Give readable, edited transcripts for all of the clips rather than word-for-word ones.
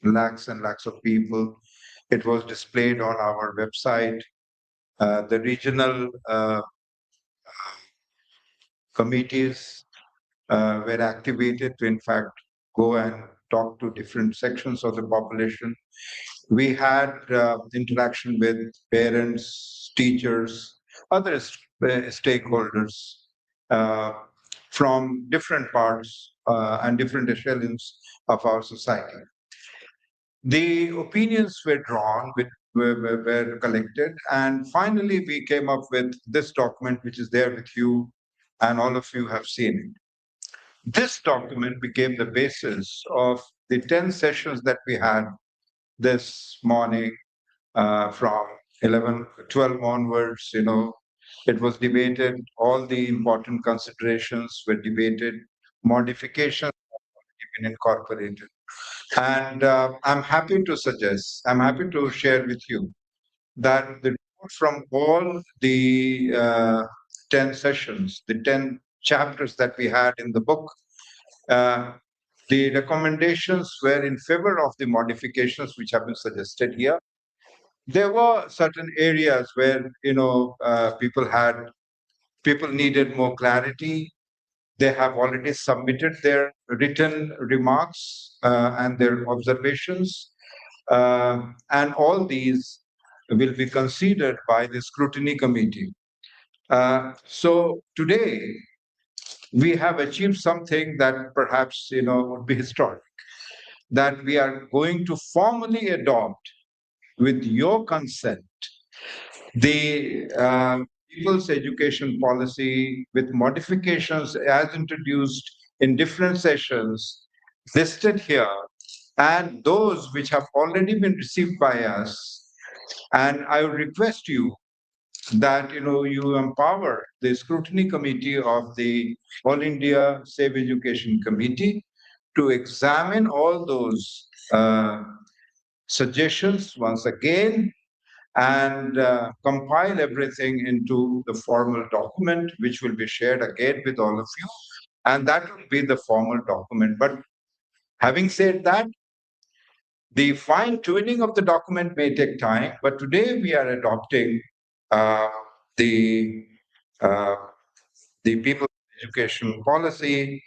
lakhs and lakhs of people. It was displayed on our website. The regional committees were activated to, in fact, go and talk to different sections of the population. We had interaction with parents, teachers, other stakeholders uh, from different parts and different echelons of our society. The opinions were drawn, were collected, and finally we came up with this document, which is there with you, and all of you have seen it. This document became the basis of the 10 sessions that we had this morning from 11, 12 onwards. It was debated, all the important considerations were debated, modifications have been incorporated. And I'm happy to share with you that the report from all the 10 sessions, the 10 chapters that we had in the book, uh, the recommendations were in favor of the modifications which have been suggested here. There were certain areas where people needed more clarity. They have already submitted their written remarks and their observations, and all these will be considered by the scrutiny committee. So today we have achieved something that perhaps would be historic, that we are going to formally adopt, with your consent, the people's education policy with modifications as introduced in different sessions listed here, and those which have already been received by us. And I would request you that you empower the scrutiny committee of the All India Safe Education Committee to examine all those suggestions once again and compile everything into the formal document, which will be shared again with all of you. And that will be the formal document. But having said that, the fine tuning of the document may take time, but today we are adopting uh, the uh, the people's education policy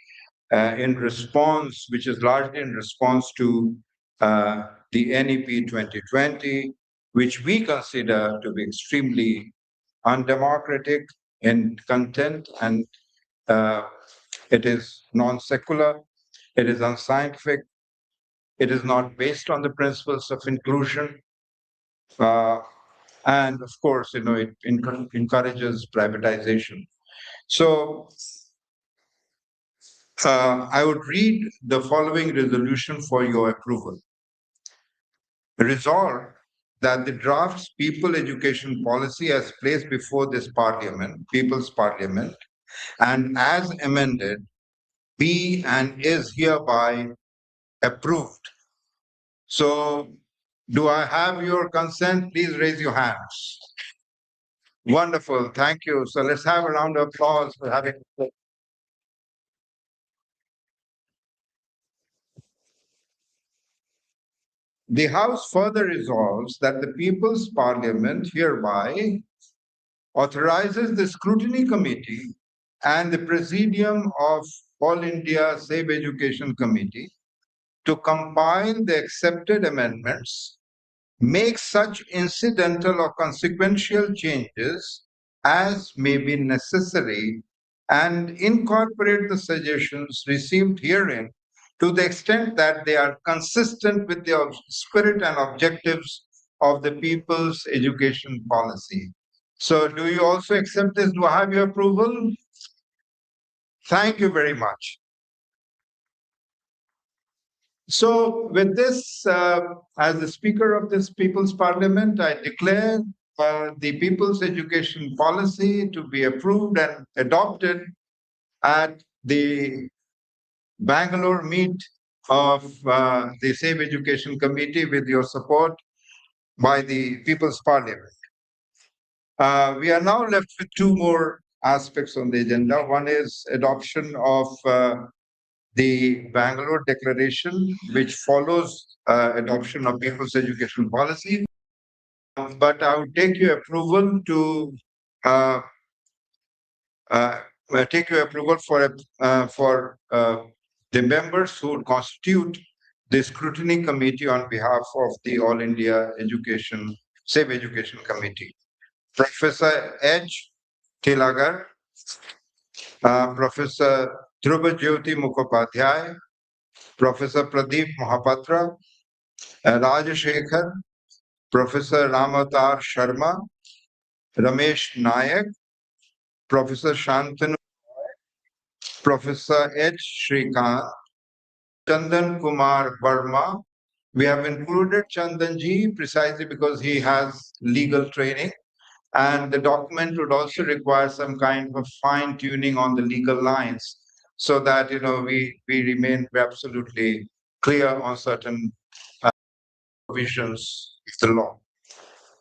in response, which is largely in response to the NEP 2020, which we consider to be extremely undemocratic in content, and uh, it is non-secular, it is unscientific, it is not based on the principles of inclusion, uh, and of course, it encourages privatization. So I would read the following resolution for your approval. Resolved that the draft people education policy as placed before this parliament, People's Parliament, and as amended, be and is hereby approved. So, do I have your consent? Please raise your hands. Wonderful, thank you. So let's have a round of applause for having. The House further resolves that the People's Parliament hereby authorizes the Scrutiny Committee and the Presidium of All India Safe Education Committee to compile the accepted amendments, make such incidental or consequential changes as may be necessary, and incorporate the suggestions received herein to the extent that they are consistent with the spirit and objectives of the people's education policy. So do you also accept this? Do I have your approval? Thank you very much. So with this, as the Speaker of this People's Parliament, I declare the People's Education Policy to be approved and adopted at the Bangalore meet of the Safe Education Committee with your support by the People's Parliament. We are now left with two more aspects on the agenda. One is adoption of the Bangalore Declaration, which follows adoption of People's Education Policy. But I would take your approval to uh, take your approval for the members who would constitute the scrutiny committee on behalf of the All India Education Safe Education Committee. Professor H. Tilagar, Professor Dhrubajyoti Mukhopadhyay, Professor Pradeep Mohapatra, Rajashekhar, Professor Ramatar Sharma, Ramesh Nayak, Professor Shantanu, Professor H. Shrikant, Chandan Kumar Verma. We have included Chandanji precisely because he has legal training, and the document would also require some kind of fine tuning on the legal lines so that we remain absolutely clear on certain provisions of the law.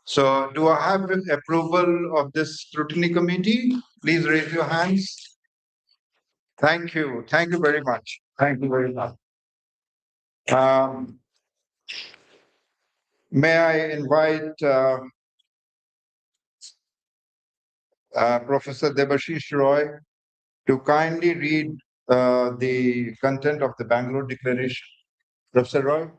So, do I have approval of this scrutiny committee? Please raise your hands. Thank you. Thank you very much. Thank you very much. Um, may I invite Professor Debashish Roy to kindly read the content of the Bangalore Declaration. Professor Roy?